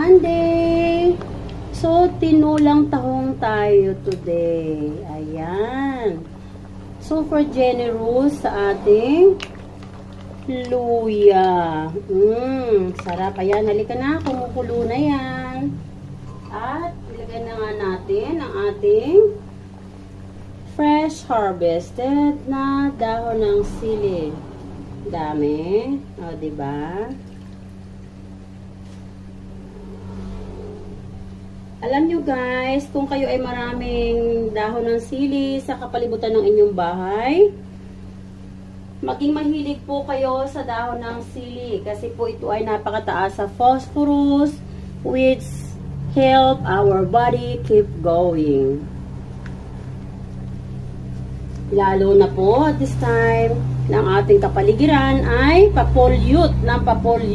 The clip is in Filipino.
Monday! So, tinulang tahong tayo today. Ayan. Super generous sa ating luya. Sarap. Ayan, halika na. Kumukulo na yan. At, ilagay na nga natin ang ating fresh harvested na dahon ng sili. Dami. O, diba? Alam nyo guys, kung kayo ay maraming dahon ng sili sa kapalibutan ng inyong bahay, maging mahilig po kayo sa dahon ng sili kasi po ito ay napakataas sa phosphorus which help our body keep going. Lalo na po at this time ng ating kapaligiran ay papolyute ng papolyute.